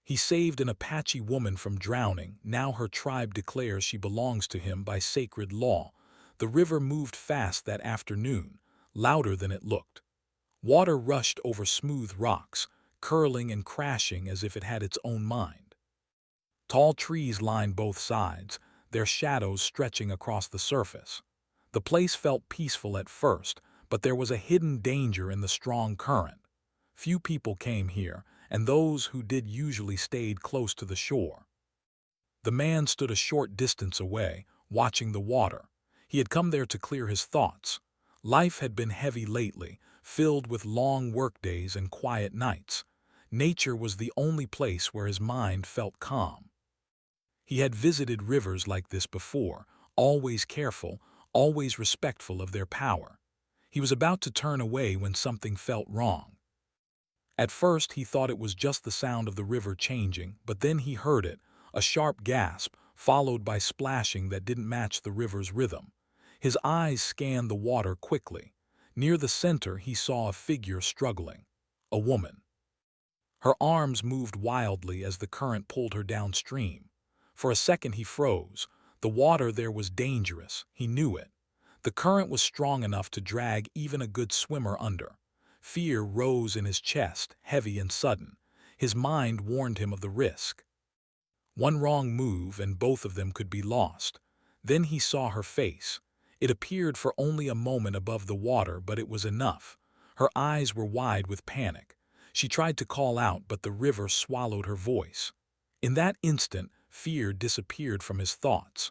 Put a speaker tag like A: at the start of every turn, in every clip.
A: He saved an Apache woman from drowning. Now her tribe declares she belongs to him by sacred law. The river moved fast that afternoon, louder than it looked. Water rushed over smooth rocks, curling and crashing as if it had its own mind. Tall trees lined both sides, their shadows stretching across the surface. The place felt peaceful at first, but there was a hidden danger in the strong current. Few people came here, and those who did usually stayed close to the shore. The man stood a short distance away, watching the water. He had come there to clear his thoughts. Life had been heavy lately, filled with long workdays and quiet nights. Nature was the only place where his mind felt calm. He had visited rivers like this before, always careful, always respectful of their power. He was about to turn away when something felt wrong. At first he thought it was just the sound of the river changing, but then he heard it, a sharp gasp, followed by splashing that didn't match the river's rhythm. His eyes scanned the water quickly. Near the center he saw a figure struggling. A woman. Her arms moved wildly as the current pulled her downstream. For a second he froze. The water there was dangerous, he knew it. The current was strong enough to drag even a good swimmer under. Fear rose in his chest, heavy and sudden. His mind warned him of the risk. One wrong move and both of them could be lost. Then he saw her face. It appeared for only a moment above the water, but it was enough. Her eyes were wide with panic. She tried to call out, but the river swallowed her voice. In that instant, fear disappeared from his thoughts.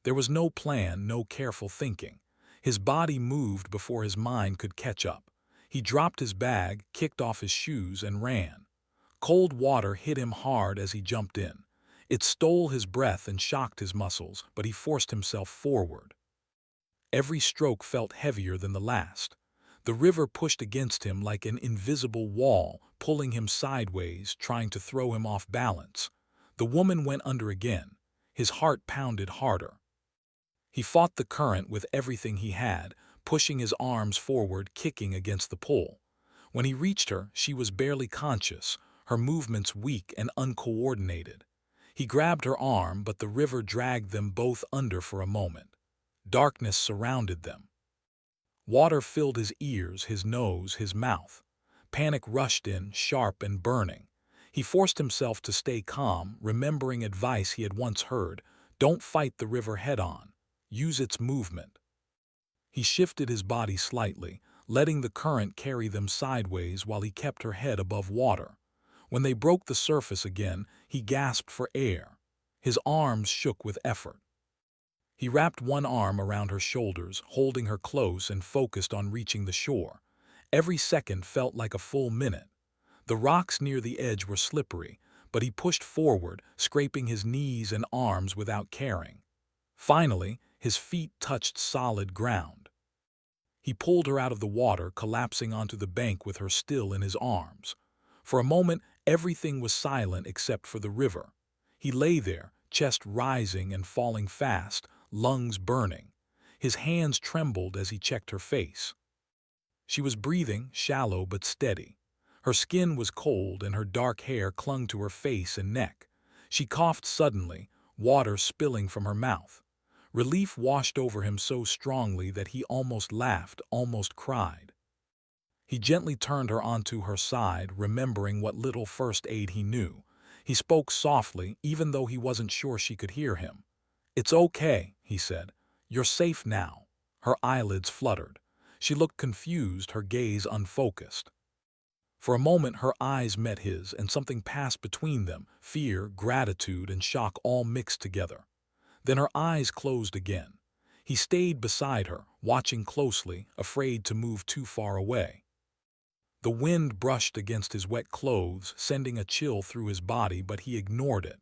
A: There was no plan, no careful thinking. His body moved before his mind could catch up. He dropped his bag, kicked off his shoes, and ran. Cold water hit him hard as he jumped in. It stole his breath and shocked his muscles, but he forced himself forward. Every stroke felt heavier than the last. The river pushed against him like an invisible wall, pulling him sideways, trying to throw him off balance. The woman went under again. His heart pounded harder. He fought the current with everything he had, pushing his arms forward, kicking against the pull. When he reached her, she was barely conscious, her movements weak and uncoordinated. He grabbed her arm, but the river dragged them both under for a moment. Darkness surrounded them. Water filled his ears, his nose, his mouth. Panic rushed in, sharp and burning. He forced himself to stay calm, remembering advice he had once heard: don't fight the river head-on. Use its movement. He shifted his body slightly, letting the current carry them sideways while he kept her head above water. When they broke the surface again, he gasped for air. His arms shook with effort. He wrapped one arm around her shoulders, holding her close and focused on reaching the shore. Every second felt like a full minute. The rocks near the edge were slippery, but he pushed forward, scraping his knees and arms without caring. Finally, his feet touched solid ground. He pulled her out of the water, collapsing onto the bank with her still in his arms. For a moment, everything was silent except for the river. He lay there, chest rising and falling fast, lungs burning. His hands trembled as he checked her face. She was breathing, shallow but steady. Her skin was cold and her dark hair clung to her face and neck. She coughed suddenly, water spilling from her mouth. Relief washed over him so strongly that he almost laughed, almost cried. He gently turned her onto her side, remembering what little first aid he knew. He spoke softly, even though he wasn't sure she could hear him. "It's okay," he said. "You're safe now." Her eyelids fluttered. She looked confused, her gaze unfocused. For a moment her eyes met his, and something passed between them, fear, gratitude, and shock all mixed together. Then her eyes closed again. He stayed beside her, watching closely, afraid to move too far away. The wind brushed against his wet clothes, sending a chill through his body, but he ignored it.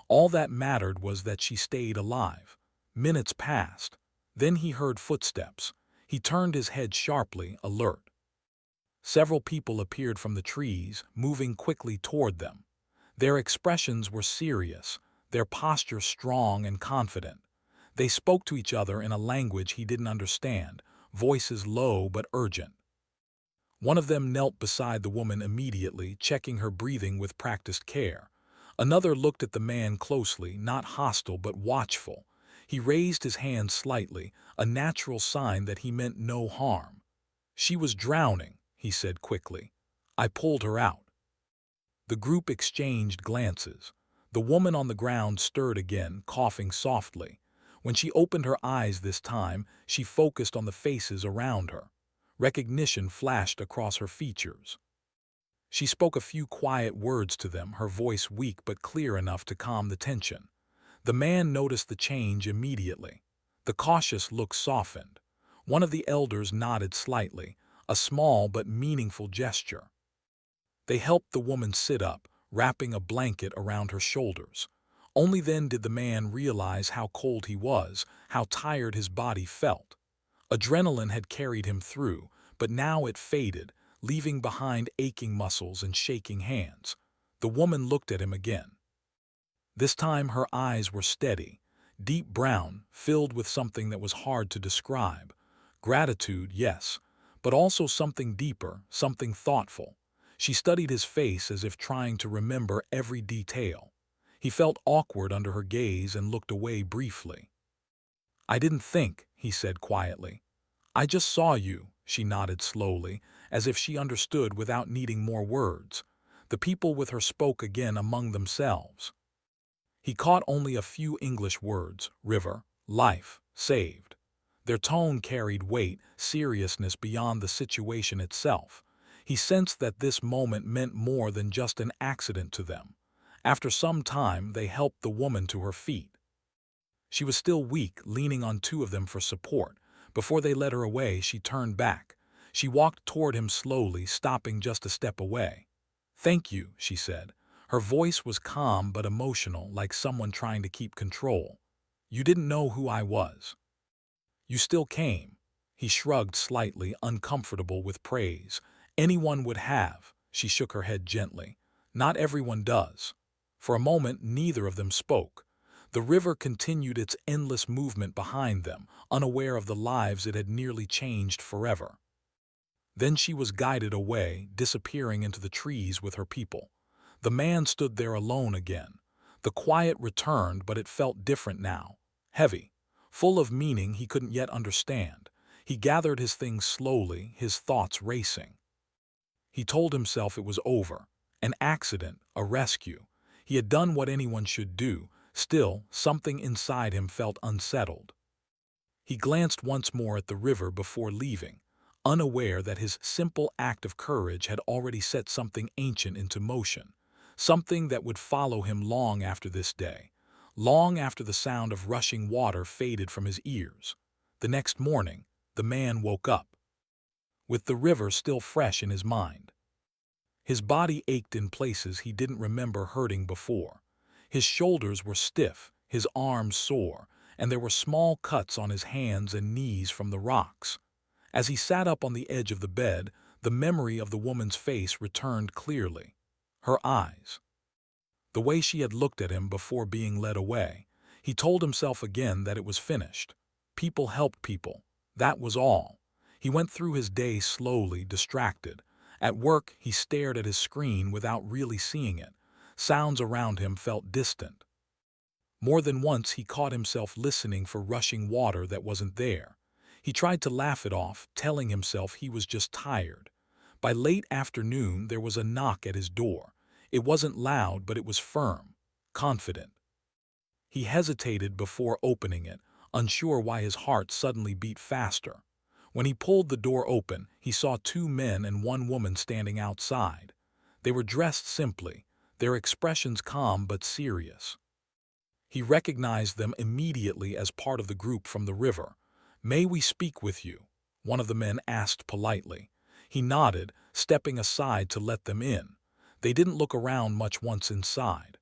A: All that mattered was that she stayed alive. Minutes passed. Then he heard footsteps. He turned his head sharply, alert. Several people appeared from the trees, moving quickly toward them. Their expressions were serious, their posture strong and confident. They spoke to each other in a language he didn't understand, voices low but urgent. One of them knelt beside the woman immediately, checking her breathing with practiced care. Another looked at the man closely, not hostile but watchful. He raised his hand slightly, a natural sign that he meant no harm. "She was drowning," he said quickly. "I pulled her out." The group exchanged glances. The woman on the ground stirred again, coughing softly. When she opened her eyes this time, she focused on the faces around her. Recognition flashed across her features. She spoke a few quiet words to them, her voice weak but clear enough to calm the tension. The man noticed the change immediately. The cautious look softened. One of the elders nodded slightly, a small but meaningful gesture. They helped the woman sit up, wrapping a blanket around her shoulders. Only then did the man realize how cold he was, how tired his body felt. Adrenaline had carried him through, but now it faded, leaving behind aching muscles and shaking hands. The woman looked at him again. This time her eyes were steady, deep brown, filled with something that was hard to describe. Gratitude, yes, but also something deeper, something thoughtful. She studied his face as if trying to remember every detail. He felt awkward under her gaze and looked away briefly. "I didn't think," he said quietly. "I just saw you," she nodded slowly, as if she understood without needing more words. The people with her spoke again among themselves. He caught only a few English words: river, life, saved. Their tone carried weight, seriousness beyond the situation itself. He sensed that this moment meant more than just an accident to them. After some time, they helped the woman to her feet. She was still weak, leaning on two of them for support. Before they led her away, she turned back. She walked toward him slowly, stopping just a step away. "Thank you," she said. Her voice was calm but emotional, like someone trying to keep control. "You didn't know who I was. You still came." He shrugged slightly, uncomfortable with praise. "Anyone would have." She shook her head gently. "Not everyone does." For a moment, neither of them spoke. The river continued its endless movement behind them, unaware of the lives it had nearly changed forever. Then she was guided away, disappearing into the trees with her people. The man stood there alone again. The quiet returned, but it felt different now. Heavy. Full of meaning he couldn't yet understand. He gathered his things slowly, his thoughts racing. He told himself it was over. An accident, a rescue. He had done what anyone should do. Still, something inside him felt unsettled. He glanced once more at the river before leaving, unaware that his simple act of courage had already set something ancient into motion, something that would follow him long after this day, long after the sound of rushing water faded from his ears. The next morning, the man woke up, with the river still fresh in his mind. His body ached in places he didn't remember hurting before. His shoulders were stiff, his arms sore, and there were small cuts on his hands and knees from the rocks. As he sat up on the edge of the bed, the memory of the woman's face returned clearly. Her eyes. The way she had looked at him before being led away. He told himself again that it was finished. People helped people. That was all. He went through his day slowly, distracted. At work, he stared at his screen without really seeing it. Sounds around him felt distant. More than once he caught himself listening for rushing water that wasn't there. He tried to laugh it off, telling himself he was just tired. By late afternoon there was a knock at his door. It wasn't loud, but it was firm, confident. He hesitated before opening it, unsure why his heart suddenly beat faster. When he pulled the door open, he saw two men and one woman standing outside. They were dressed simply, their expressions calm but serious. He recognized them immediately as part of the group from the river. "May we speak with you?" one of the men asked politely. He nodded, stepping aside to let them in. They didn't look around much once inside.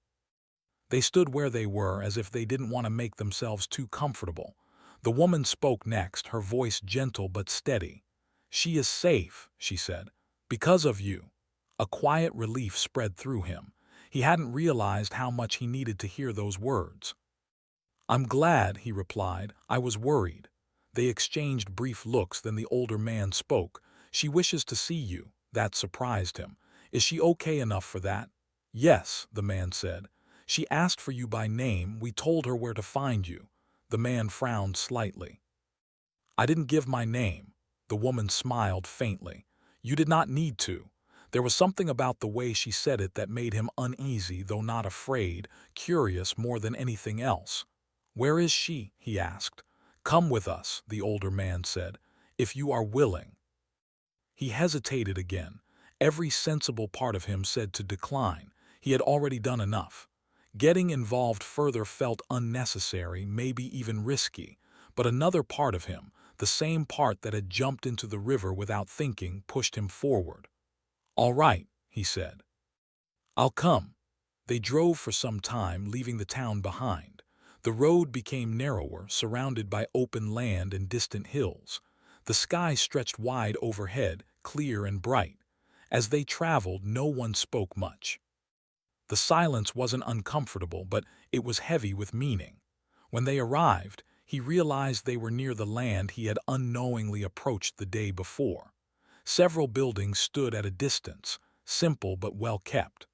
A: They stood where they were as if they didn't want to make themselves too comfortable. The woman spoke next, her voice gentle but steady. "She is safe," she said, "because of you." A quiet relief spread through him. He hadn't realized how much he needed to hear those words. "I'm glad," he replied. "I was worried." They exchanged brief looks, then the older man spoke. "She wishes to see you." That surprised him. Is she okay enough for that? Yes, the man said. She asked for you by name. We told her where to find you. The man frowned slightly. I didn't give my name. The woman smiled faintly. You did not need to. There was something about the way she said it that made him uneasy, though not afraid, curious more than anything else. Where is she? He asked. Come with us, the older man said, if you are willing. He hesitated again. Every sensible part of him said to decline. He had already done enough. Getting involved further felt unnecessary, maybe even risky. But another part of him, the same part that had jumped into the river without thinking, pushed him forward. All right, he said. I'll come. They drove for some time, leaving the town behind. The road became narrower, surrounded by open land and distant hills. The sky stretched wide overhead, clear and bright. As they traveled, no one spoke much. The silence wasn't uncomfortable, but it was heavy with meaning. When they arrived, he realized they were near the land he had unknowingly approached the day before. Several buildings stood at a distance, simple but well kept.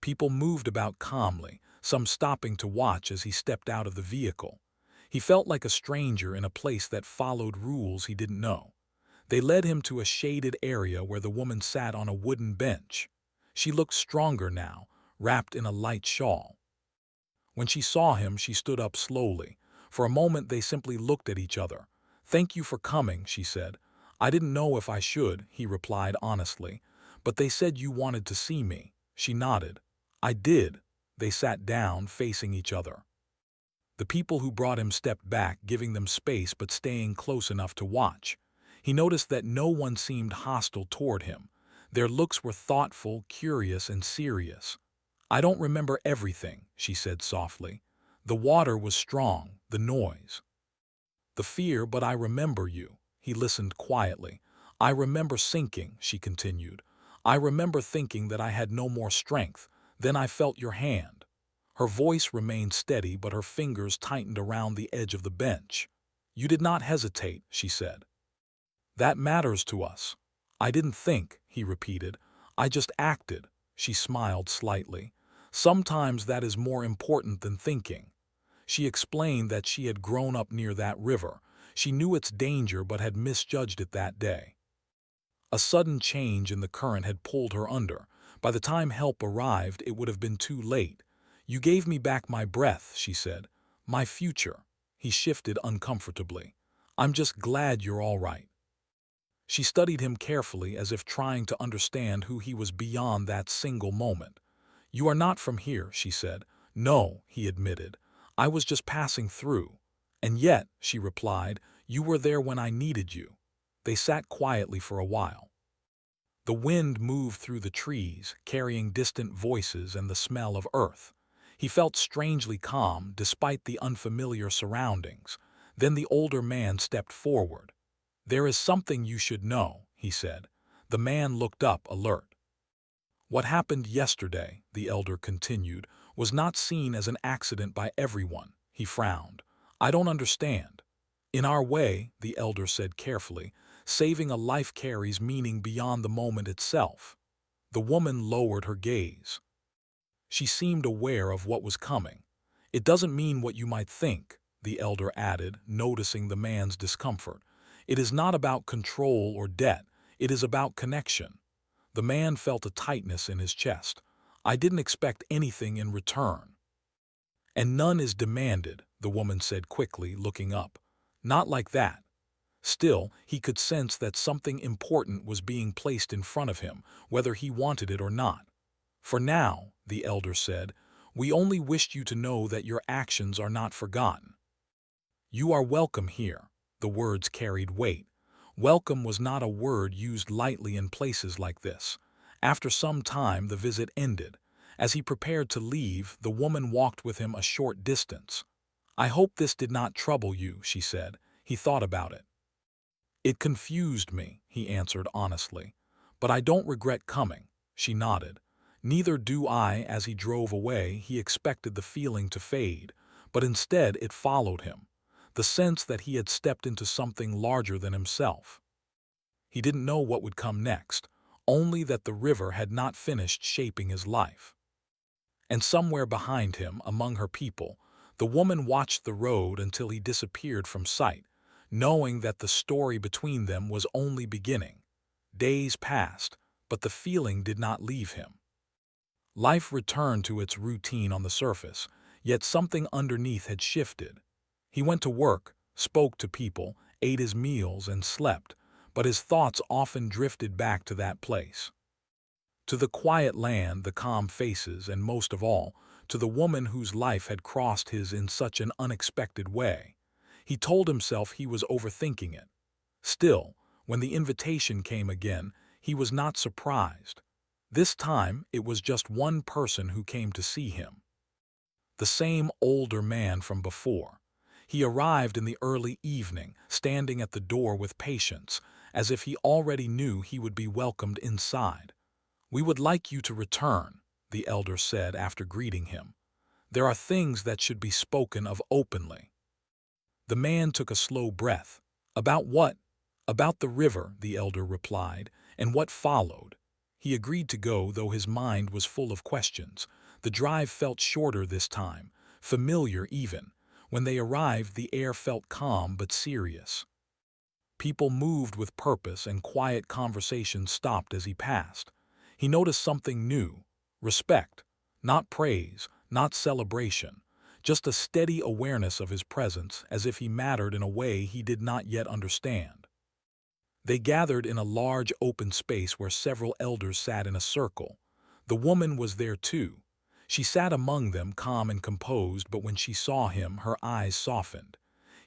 A: People moved about calmly, some stopping to watch as he stepped out of the vehicle. He felt like a stranger in a place that followed rules he didn't know. They led him to a shaded area where the woman sat on a wooden bench. She looked stronger now, wrapped in a light shawl. When she saw him, she stood up slowly. For a moment they simply looked at each other. Thank you for coming, she said. I didn't know if I should, he replied honestly. But they said you wanted to see me. She nodded. I did. They sat down, facing each other. The people who brought him stepped back, giving them space but staying close enough to watch. He noticed that no one seemed hostile toward him. Their looks were thoughtful, curious, and serious. I don't remember everything, she said softly. The water was strong, the noise. The fear, but I remember you. He listened quietly. I remember sinking, she continued. I remember thinking that I had no more strength. Then I felt your hand. Her voice remained steady, but her fingers tightened around the edge of the bench. You did not hesitate, she said. That matters to us. I didn't think, he repeated. I just acted. She smiled slightly. Sometimes that is more important than thinking. She explained that she had grown up near that river. She knew its danger but had misjudged it that day. A sudden change in the current had pulled her under. By the time help arrived, it would have been too late. You gave me back my breath, she said. My future. He shifted uncomfortably. I'm just glad you're all right. She studied him carefully, as if trying to understand who he was beyond that single moment. You are not from here, she said. No, he admitted. I was just passing through. And yet, she replied, you were there when I needed you. They sat quietly for a while. The wind moved through the trees, carrying distant voices and the smell of earth. He felt strangely calm, despite the unfamiliar surroundings. Then the older man stepped forward. There is something you should know, he said. The man looked up, alert. What happened yesterday, the elder continued, was not seen as an accident by everyone. He frowned. I don't understand. In our way, the elder said carefully, saving a life carries meaning beyond the moment itself. The woman lowered her gaze. She seemed aware of what was coming. It doesn't mean what you might think, the elder added, noticing the man's discomfort. It is not about control or debt. It is about connection. The man felt a tightness in his chest. I didn't expect anything in return. And none is demanded, the woman said quickly, looking up. Not like that. Still, he could sense that something important was being placed in front of him, whether he wanted it or not. For now, the elder said, we only wished you to know that your actions are not forgotten. You are welcome here. The words carried weight. Welcome was not a word used lightly in places like this. After some time, the visit ended. As he prepared to leave, the woman walked with him a short distance. I hope this did not trouble you, she said. He thought about it. It confused me, he answered honestly. But I don't regret coming. She nodded. Neither do I. As he drove away, he expected the feeling to fade, but instead it followed him. The sense that he had stepped into something larger than himself. He didn't know what would come next. only that the river had not finished shaping his life. And somewhere behind him, among her people, the woman watched the road until he disappeared from sight, knowing that the story between them was only beginning. Days passed, but the feeling did not leave him. Life returned to its routine on the surface, yet something underneath had shifted. He went to work, spoke to people, ate his meals, and slept, but his thoughts often drifted back to that place. To the quiet land, the calm faces, and most of all, to the woman whose life had crossed his in such an unexpected way. He told himself he was overthinking it. Still, when the invitation came again, he was not surprised. This time, it was just one person who came to see him. The same older man from before. He arrived in the early evening, standing at the door with patience, as if he already knew he would be welcomed inside. "We would like you to return," the elder said after greeting him. "There are things that should be spoken of openly." The man took a slow breath. "About what?" "About the river," the elder replied, "and what followed." He agreed to go, though his mind was full of questions. The drive felt shorter this time, familiar even. When they arrived, the air felt calm but serious. People moved with purpose, and quiet conversation stopped as he passed. He noticed something new: respect, not praise, not celebration, just a steady awareness of his presence, as if he mattered in a way he did not yet understand. They gathered in a large open space where several elders sat in a circle. The woman was there too. She sat among them, calm and composed, but when she saw him, her eyes softened.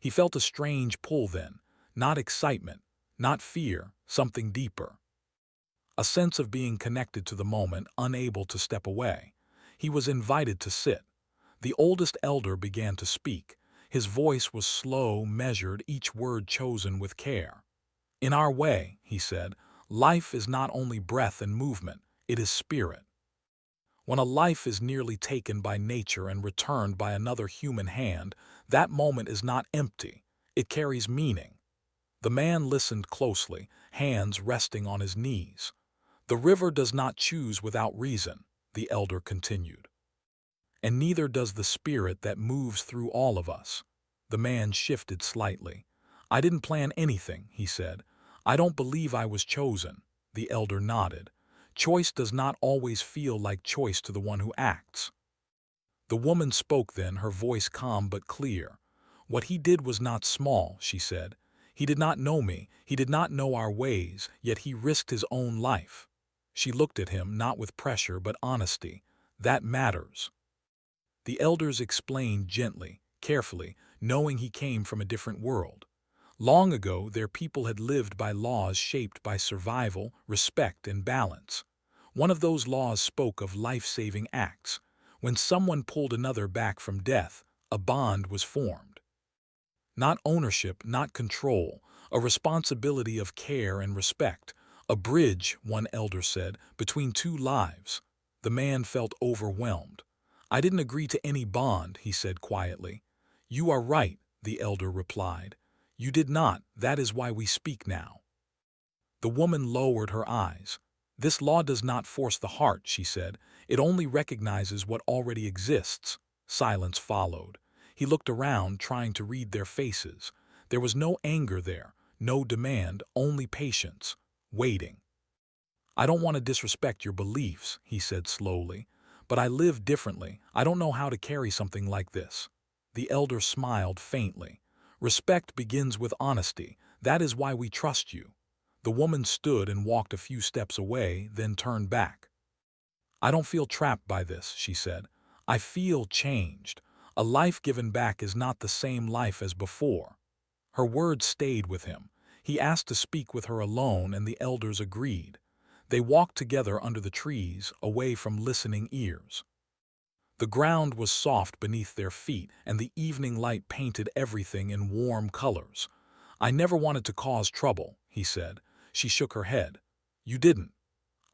A: He felt a strange pull then, not excitement, not fear, something deeper. A sense of being connected to the moment, unable to step away. He was invited to sit. The oldest elder began to speak. His voice was slow, measured, each word chosen with care. "In our way," he said, "life is not only breath and movement, it is spirit. When a life is nearly taken by nature and returned by another human hand, that moment is not empty, it carries meaning." The man listened closely, hands resting on his knees. "The river does not choose without reason," the elder continued. "And neither does the spirit that moves through all of us." The man shifted slightly. "I didn't plan anything," he said. "I don't believe I was chosen." The elder nodded. "Choice does not always feel like choice to the one who acts." The woman spoke then, her voice calm but clear. "What he did was not small," she said. "He did not know me, he did not know our ways, yet he risked his own life." She looked at him, not with pressure but honesty. "That matters." The elders explained gently, carefully, knowing he came from a different world. Long ago, their people had lived by laws shaped by survival, respect, and balance. One of those laws spoke of life-saving acts. When someone pulled another back from death, a bond was formed. Not ownership, not control, a responsibility of care and respect. "A bridge," one elder said, "between two lives." The man felt overwhelmed. "I didn't agree to any bond," he said quietly. "You are right," the elder replied. "You did not, that is why we speak now." The woman lowered her eyes. "This law does not force the heart," she said. "It only recognizes what already exists." Silence followed. He looked around, trying to read their faces. There was no anger there, no demand, only patience, waiting. "I don't want to disrespect your beliefs," he said slowly, "but I live differently. I don't know how to carry something like this." The elder smiled faintly. "Respect begins with honesty. That is why we trust you." The woman stood and walked a few steps away, then turned back. "I don't feel trapped by this," she said. "I feel changed. A life given back is not the same life as before." Her words stayed with him. He asked to speak with her alone, and the elders agreed. They walked together under the trees, away from listening ears. The ground was soft beneath their feet, and the evening light painted everything in warm colors. "I never wanted to cause trouble," he said. She shook her head. "You didn't.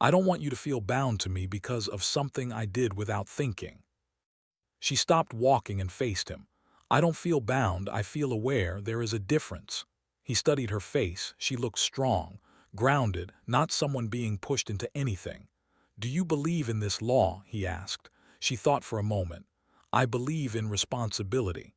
A: I don't want you to feel bound to me because of something I did without thinking." She stopped walking and faced him. "I don't feel bound, I feel aware. There is a difference." He studied her face. She looked strong, grounded, not someone being pushed into anything. "Do you believe in this law?" he asked. She thought for a moment. "I believe in responsibility.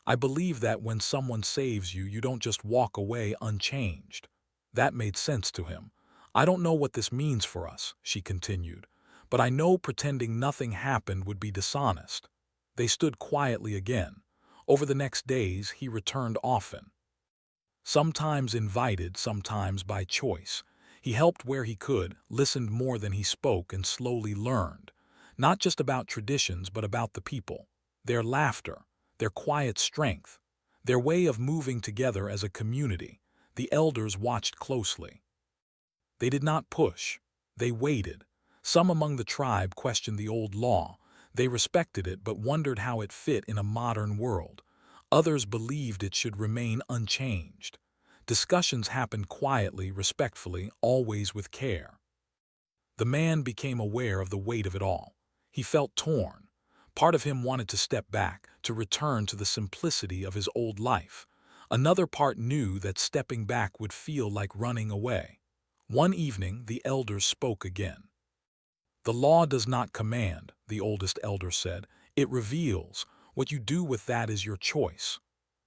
A: I believe that when someone saves you, you don't just walk away unchanged." That made sense to him. "I don't know what this means for us," she continued, "but I know pretending nothing happened would be dishonest." They stood quietly again. Over the next days, he returned often. Sometimes invited, sometimes by choice. He helped where he could, listened more than he spoke, and slowly learned. Not just about traditions, but about the people. Their laughter, their quiet strength, their way of moving together as a community. The elders watched closely. They did not push. They waited. Some among the tribe questioned the old law. They respected it but wondered how it fit in a modern world. Others believed it should remain unchanged. Discussions happened quietly, respectfully, always with care. The man became aware of the weight of it all. He felt torn. Part of him wanted to step back, to return to the simplicity of his old life. Another part knew that stepping back would feel like running away. One evening, the elders spoke again. "The law does not command," the oldest elder said. "It reveals. What you do with that is your choice."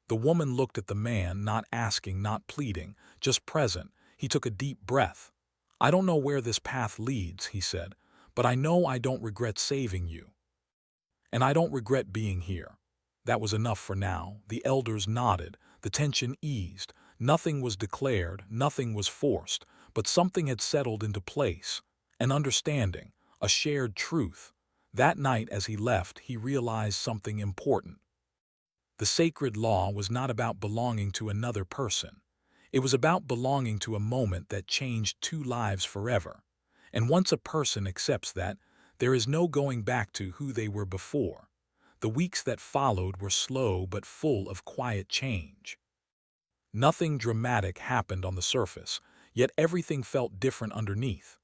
A: The woman looked at the man, not asking, not pleading, just present. He took a deep breath. "I don't know where this path leads," he said, "but I know I don't regret saving you. And I don't regret being here." That was enough for now. The elders nodded. The tension eased. Nothing was declared, nothing was forced, but something had settled into place. An understanding, a shared truth. That night as he left, he realized something important. The sacred law was not about belonging to another person. It was about belonging to a moment that changed two lives forever. And once a person accepts that, there is no going back to who they were before. The weeks that followed were slow but full of quiet change. Nothing dramatic happened on the surface, yet everything felt different underneath.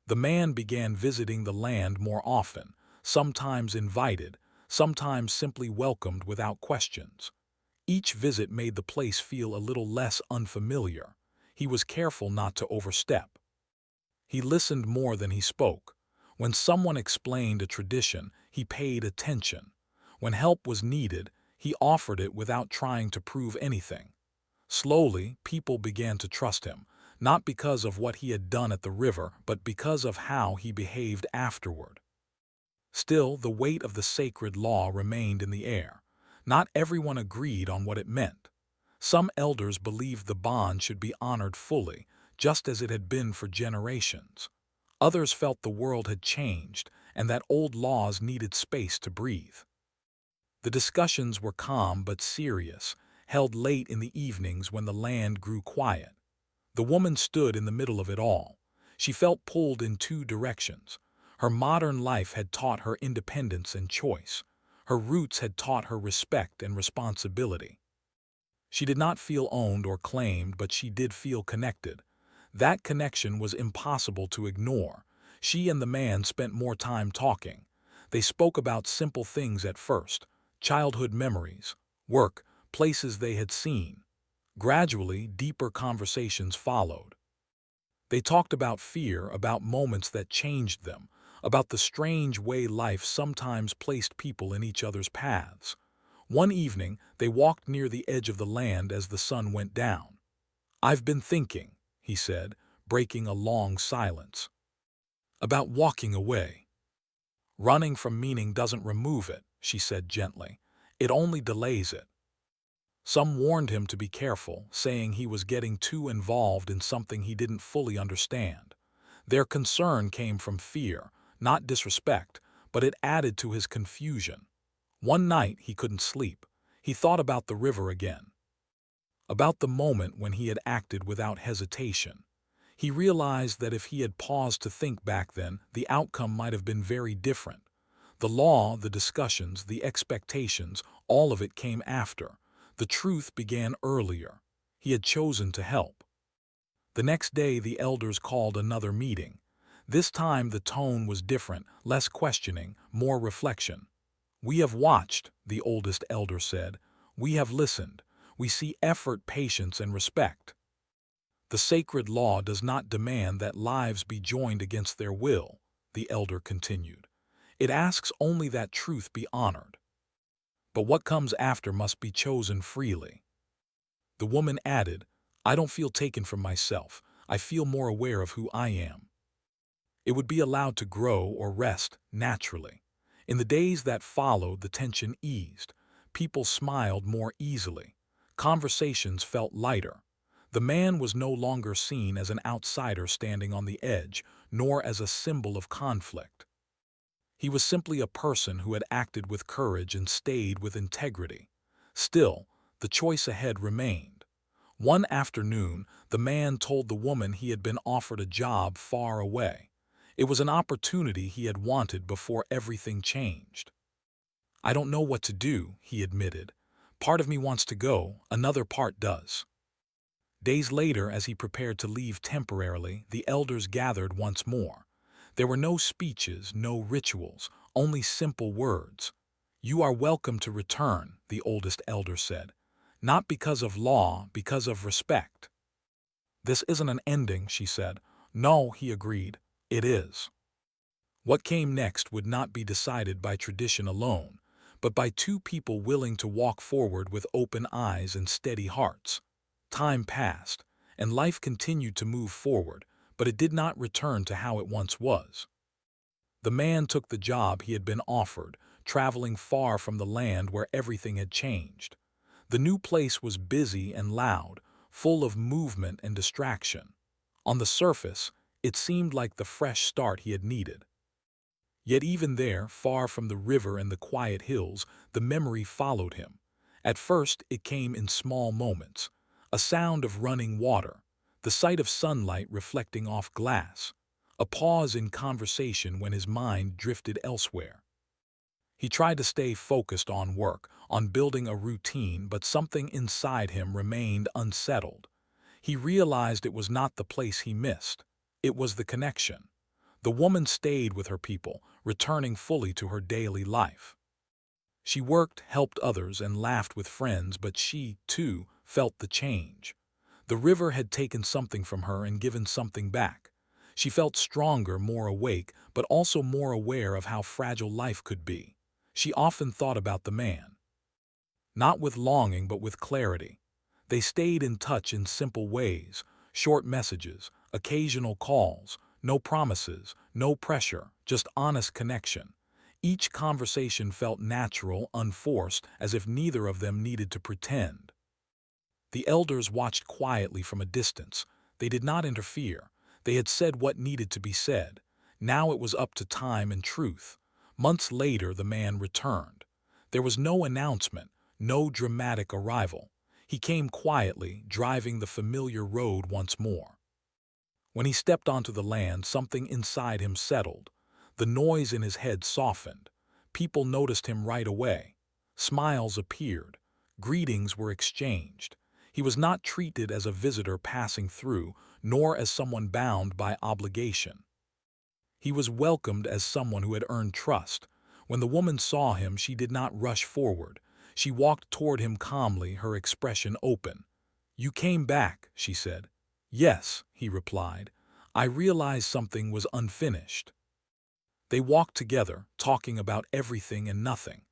A: The man began visiting the land more often, sometimes invited, sometimes simply welcomed without questions. Each visit made the place feel a little less unfamiliar. He was careful not to overstep. He listened more than he spoke. When someone explained a tradition, he paid attention. When help was needed, he offered it without trying to prove anything. Slowly, people began to trust him, not because of what he had done at the river, but because of how he behaved afterward. Still, the weight of the sacred law remained in the air. Not everyone agreed on what it meant. Some elders believed the bond should be honored fully, just as it had been for generations. Others felt the world had changed and that old laws needed space to breathe. The discussions were calm but serious, held late in the evenings when the land grew quiet. The woman stood in the middle of it all. She felt pulled in two directions. Her modern life had taught her independence and choice. Her roots had taught her respect and responsibility. She did not feel owned or claimed, but she did feel connected. That connection was impossible to ignore. She and the man spent more time talking. They spoke about simple things at first: childhood memories, work, places they had seen. Gradually, deeper conversations followed. They talked about fear, about moments that changed them, about the strange way life sometimes placed people in each other's paths. One evening, they walked near the edge of the land as the sun went down. "I've been thinking," he said, breaking a long silence, "about walking away. Running from meaning doesn't remove it," she said gently. "It only delays it." Some warned him to be careful, saying he was getting too involved in something he didn't fully understand. Their concern came from fear, not disrespect, but it added to his confusion. One night he couldn't sleep. He thought about the river again, about the moment when he had acted without hesitation. He realized that if he had paused to think back then, the outcome might have been very different. The law, the discussions, the expectations, all of it came after. The truth began earlier. He had chosen to help. The next day the elders called another meeting. This time the tone was different, less questioning, more reflection. "We have watched," the oldest elder said. "We have listened. We see effort, patience, and respect." The sacred law does not demand that lives be joined against their will, the elder continued. It asks only that truth be honored. But what comes after must be chosen freely. The woman added, I don't feel taken from myself. I feel more aware of who I am. It would be allowed to grow or rest naturally. In the days that followed, the tension eased. People smiled more easily. Conversations felt lighter. The man was no longer seen as an outsider standing on the edge, nor as a symbol of conflict. He was simply a person who had acted with courage and stayed with integrity. Still, the choice ahead remained. One afternoon, the man told the woman he had been offered a job far away. It was an opportunity he had wanted before everything changed. I don't know what to do, he admitted. Part of me wants to go, another part does. Days later, as he prepared to leave temporarily, the elders gathered once more. There were no speeches, no rituals, only simple words. You are welcome to return, the oldest elder said. Not because of law, because of respect. This isn't an ending, she said. No, he agreed. It is. What came next would not be decided by tradition alone, but by two people willing to walk forward with open eyes and steady hearts. Time passed, and life continued to move forward, but it did not return to how it once was. The man took the job he had been offered, traveling far from the land where everything had changed. The new place was busy and loud, full of movement and distraction. On the surface, it seemed like the fresh start he had needed. Yet even there, far from the river and the quiet hills, the memory followed him. At first, it came in small moments. A sound of running water, the sight of sunlight reflecting off glass, a pause in conversation when his mind drifted elsewhere. He tried to stay focused on work, on building a routine, but something inside him remained unsettled. He realized it was not the place he missed. It was the connection. The woman stayed with her people, returning fully to her daily life. She worked, helped others, and laughed with friends, but she, too, felt the change. The river had taken something from her and given something back. She felt stronger, more awake, but also more aware of how fragile life could be. She often thought about the man. Not with longing, but with clarity. They stayed in touch in simple ways, short messages, occasional calls, no promises, no pressure, just honest connection. Each conversation felt natural, unforced, as if neither of them needed to pretend. The elders watched quietly from a distance. They did not interfere. They had said what needed to be said. Now it was up to time and truth. Months later, the man returned. There was no announcement, no dramatic arrival. He came quietly, driving the familiar road once more. When he stepped onto the land, something inside him settled. The noise in his head softened. People noticed him right away. Smiles appeared. Greetings were exchanged. He was not treated as a visitor passing through, nor as someone bound by obligation. He was welcomed as someone who had earned trust. When the woman saw him, she did not rush forward. She walked toward him calmly, her expression open. "You came back," she said. "Yes," he replied. "I realized something was unfinished." They walked together, talking about everything and nothing.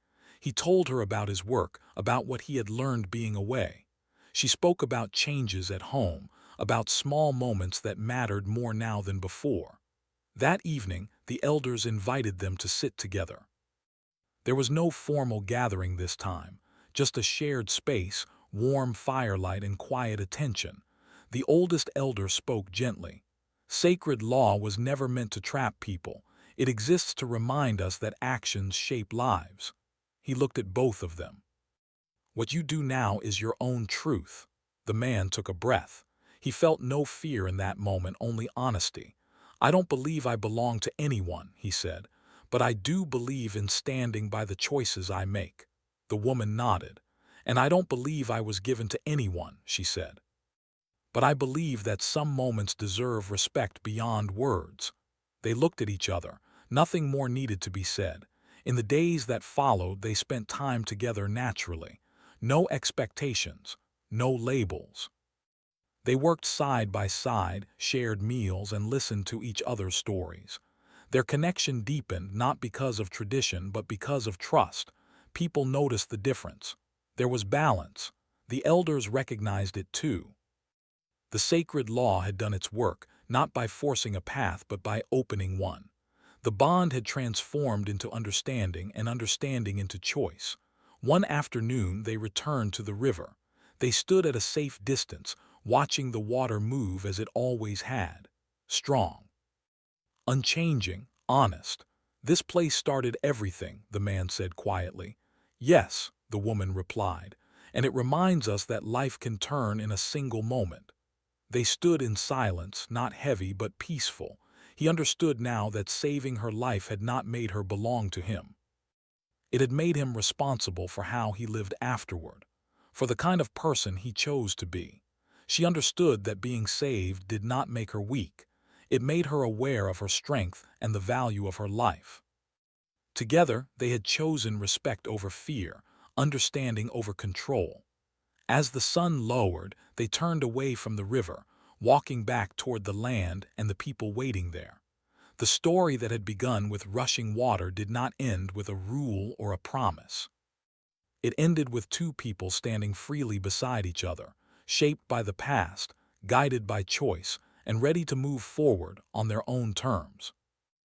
A: He told her about his work, about what he had learned being away. She spoke about changes at home, about small moments that mattered more now than before. That evening, the elders invited them to sit together. There was no formal gathering this time, just a shared space, warm firelight and quiet attention. The oldest elder spoke gently. Sacred law was never meant to trap people. It exists to remind us that actions shape lives. He looked at both of them. "What you do now is your own truth." The man took a breath. He felt no fear in that moment, only honesty. "I don't believe I belong to anyone," he said, "but I do believe in standing by the choices I make." The woman nodded. "And I don't believe I was given to anyone," she said. "But I believe that some moments deserve respect beyond words." They looked at each other. Nothing more needed to be said. In the days that followed, they spent time together naturally. No expectations, no labels. They worked side by side, shared meals, and listened to each other's stories. Their connection deepened not because of tradition but because of trust. People noticed the difference. There was balance. The elders recognized it too. The sacred law had done its work, not by forcing a path but by opening one. The bond had transformed into understanding and understanding into choice. One afternoon they returned to the river. They stood at a safe distance, watching the water move as it always had. Strong, unchanging, honest. This place started everything, the man said quietly. Yes, the woman replied, and it reminds us that life can turn in a single moment. They stood in silence, not heavy but peaceful. He understood now that saving her life had not made her belong to him. It had made him responsible for how he lived afterward, for the kind of person he chose to be. She understood that being saved did not make her weak. It made her aware of her strength and the value of her life. Together, they had chosen respect over fear, understanding over control. As the sun lowered, they turned away from the river, walking back toward the land and the people waiting there. The story that had begun with rushing water did not end with a rule or a promise. It ended with two people standing freely beside each other, shaped by the past, guided by choice, and ready to move forward on their own terms.